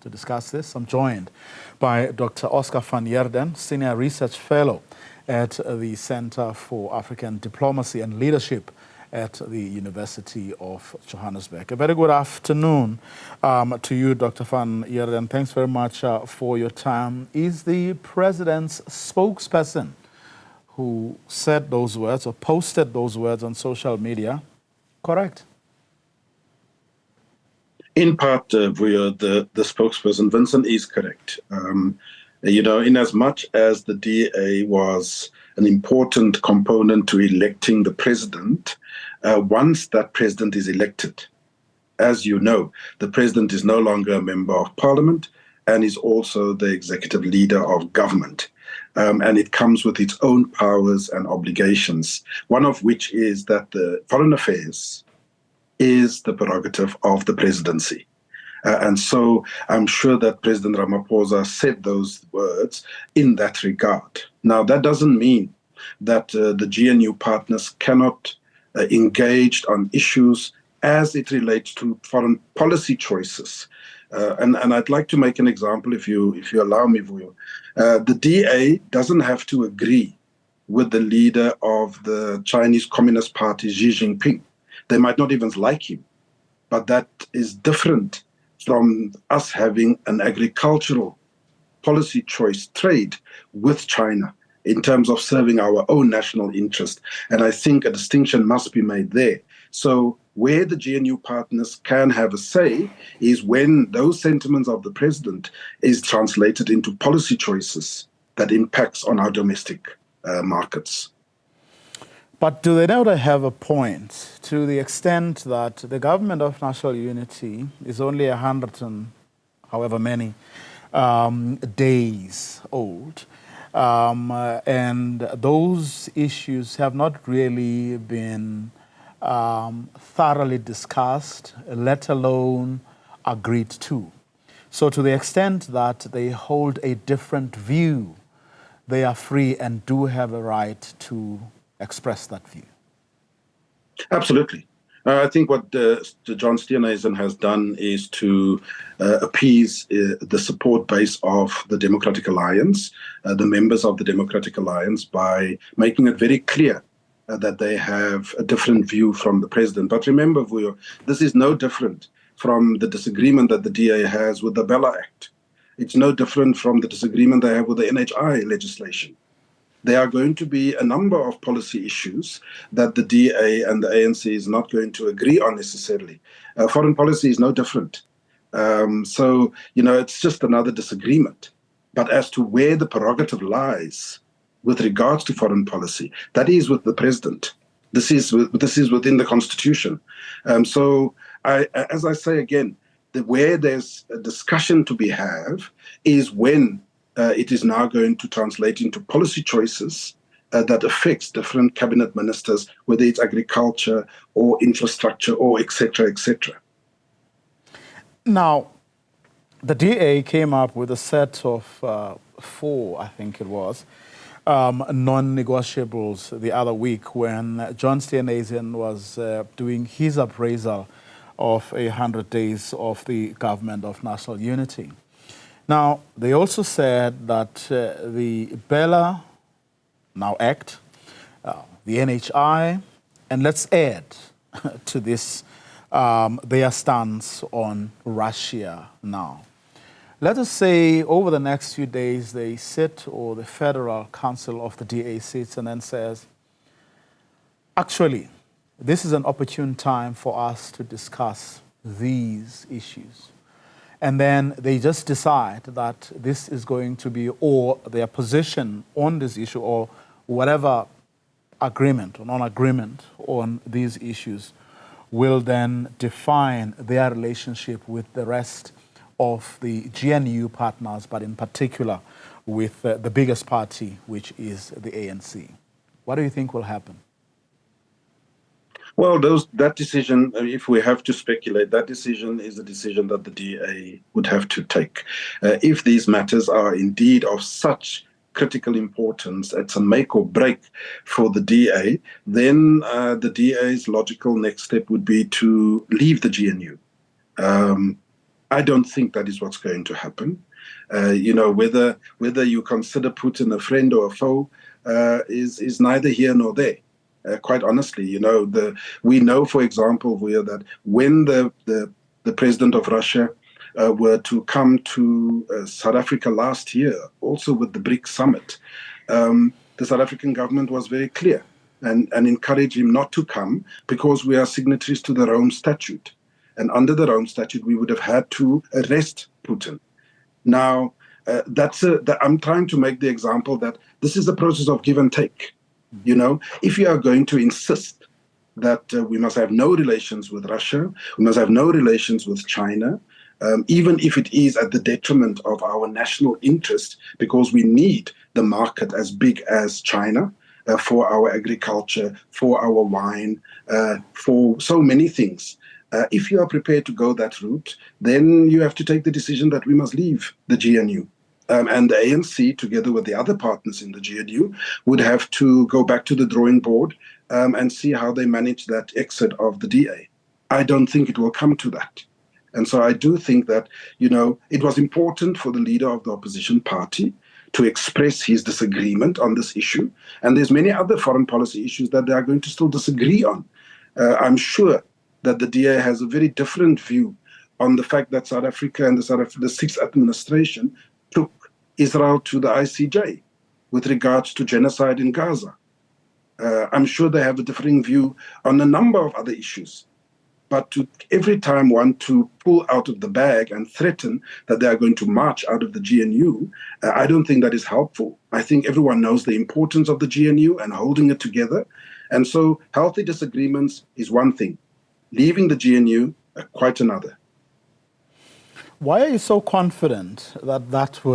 To discuss this, I'm joined by Dr. Oscar van Heerden, Senior Research Fellow at the Center for African Diplomacy and Leadership at the University of Johannesburg. A very good afternoon to you, Dr. van Heerden. Thanks very much for your time. Is the President's spokesperson who said those words or posted those words on social media correct? In part, the spokesperson, Vincent, is correct. In as much as the DA was an important component to electing the president, once that president is elected, as you know, the president is no longer a member of parliament and is also the executive leader of government. And it comes with its own powers and obligations, one of which is that the foreign affairs is the prerogative of the presidency. And so I'm sure that President Ramaphosa said those words in that regard. Now, that doesn't mean that the GNU partners cannot engage on issues as it relates to foreign policy choices. And I'd like to make an example, if you allow me, Vuyo. The DA doesn't have to agree with the leader of the Chinese Communist Party, Xi Jinping. They might not even like him, but that is different from us having an agricultural policy choice trade with China in terms of serving our own national interest. And I think a distinction must be made there. So where the GNU partners can have a say is when those sentiments of the president is translated into policy choices that impacts on our domestic markets. But do they now have a point to the extent that the government of national unity is only 100 and however many days old, and those issues have not really been thoroughly discussed, let alone agreed to. So to the extent that they hold a different view, they are free and do have a right to express that view. Absolutely. I think what John Steenhuisen has done is to appease the support base of the Democratic Alliance, the members of the Democratic Alliance, by making it very clear that they have a different view from the president. But remember, Vuyo, this is no different from the disagreement that the DA has with the Bella Act. It's no different from the disagreement they have with the NHI legislation. There are going to be a number of policy issues that the DA and the ANC is not going to agree on necessarily. Foreign policy is no different. So, it's just another disagreement. But as to where the prerogative lies with regards to foreign policy, that is with the president. This is within the Constitution. So, as I say again, where there's a discussion to be had is when it is now going to translate into policy choices that affects different cabinet ministers, whether it's agriculture or infrastructure or et cetera, et cetera. Now, the DA came up with a set of 4, I think it was, non-negotiables the other week when John Steenhuisen was doing his appraisal of 100 days of the government of national unity. Now, they also said that the Bella now Act, the NHI, and let's add to this their stance on Russia now. Let us say over the next few days they sit, or the Federal Council of the DA sits and then says, actually, this is an opportune time for us to discuss these issues. And then they just decide that this is going to be, or their position on this issue, or whatever agreement or non-agreement on these issues will then define their relationship with the rest of the GNU partners, but in particular with the biggest party, which is the ANC. What do you think will happen? Well, that decision, if we have to speculate, that decision is a decision that the DA would have to take. If these matters are indeed of such critical importance, it's a make or break for the DA, then the DA's logical next step would be to leave the GNU. I don't think that is what's going to happen. Whether you consider Putin a friend or a foe is neither here nor there. Quite honestly, we know, for example, that when the president of Russia were to come to South Africa last year, also with the BRICS summit, the South African government was very clear and encouraged him not to come because we are signatories to the Rome Statute. And under the Rome Statute, we would have had to arrest Putin. Now, I'm trying to make the example that this is a process of give and take. If you are going to insist that we must have no relations with Russia, we must have no relations with China, even if it is at the detriment of our national interest, because we need the market as big as China for our agriculture, for our wine, for so many things. If you are prepared to go that route, then you have to take the decision that we must leave the GNU. And the ANC, together with the other partners in the GNU, would have to go back to the drawing board and see how they manage that exit of the DA. I don't think it will come to that. And so I do think that, it was important for the leader of the opposition party to express his disagreement on this issue. And there's many other foreign policy issues that they are going to still disagree on. I'm sure that the DA has a very different view on the fact that South Africa and the Sixth Administration took Israel to the ICJ with regards to genocide in Gaza. I'm sure they have a differing view on a number of other issues. But to every time want to pull out of the bag and threaten that they are going to march out of the GNU, I don't think that is helpful. I think everyone knows the importance of the GNU and holding it together. And so healthy disagreements is one thing. Leaving the GNU, quite another. Why are you so confident that that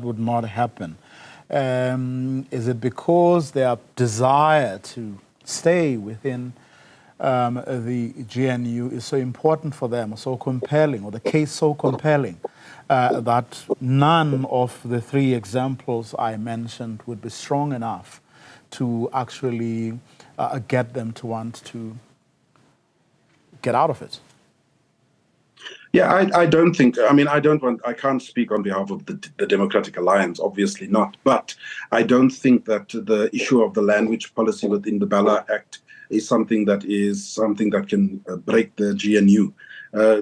would not happen? Is it because their desire to stay within the GNU is so important for them, so compelling, or the case so compelling, that none of the three examples I mentioned would be strong enough to actually get them to want to get out of it? Yeah, I don't think, I can't speak on behalf of the Democratic Alliance, obviously not, but I don't think that the issue of the language policy within the Bala Act is something that can break the GNU.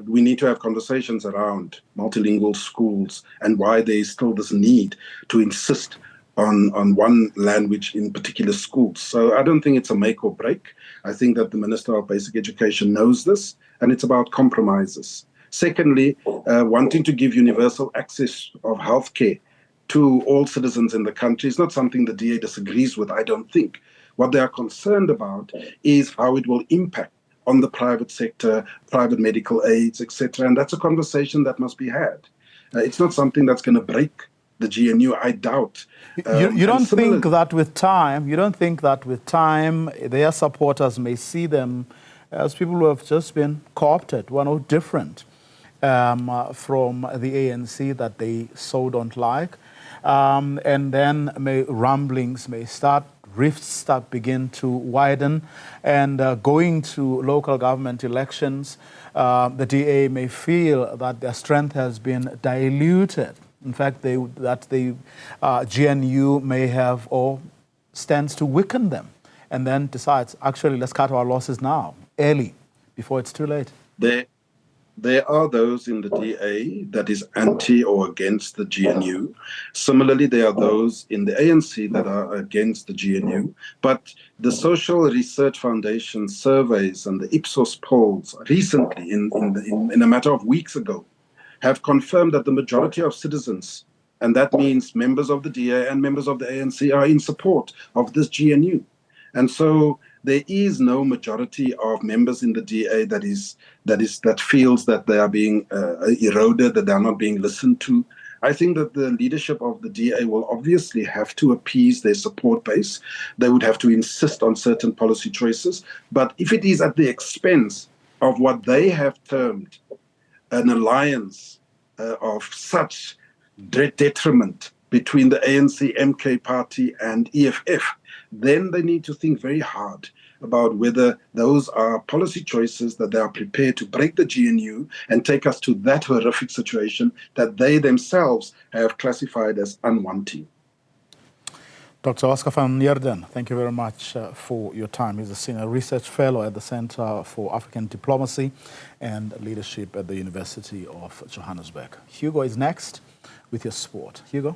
We need to have conversations around multilingual schools and why there is still this need to insist on one language in particular schools. So I don't think it's a make or break. I think that the Minister of Basic Education knows this, and it's about compromises. Secondly, wanting to give universal access of healthcare to all citizens in the country is not something the DA disagrees with, I don't think. What they are concerned about is how it will impact on the private sector, private medical aids, etc. And that's a conversation that must be had. It's not something that's going to break the GNU, I doubt. You don't think that with time, their supporters may see them as people who have just been co-opted, who are no different from the ANC that they so don't like, and then rumblings may start, rifts that begin to widen, and going to local government elections, the DA may feel that their strength has been diluted. In fact, that the GNU may have or stands to weaken them, and then decides, actually, let's cut our losses now, early, before it's too late. There are those in the DA that is anti or against the GNU. Similarly, there are those in the ANC that are against the GNU. But the Social Research Foundation surveys and the Ipsos polls recently, in a matter of weeks ago, have confirmed that the majority of citizens, and that means members of the DA and members of the ANC, are in support of this GNU. And so there is no majority of members in the DA that feels that they are being eroded, that they are not being listened to. I think that the leadership of the DA will obviously have to appease their support base. They would have to insist on certain policy choices. But if it is at the expense of what they have termed an alliance of such detriment between the ANC, MK party and EFF, then they need to think very hard about whether those are policy choices that they are prepared to break the GNU and take us to that horrific situation that they themselves have classified as unwanting. Dr. Oscar van Heerden, thank you very much for your time. He's a senior research fellow at the Center for African Diplomacy and Leadership at the University of Johannesburg. Hugo is next with your sport. Hugo?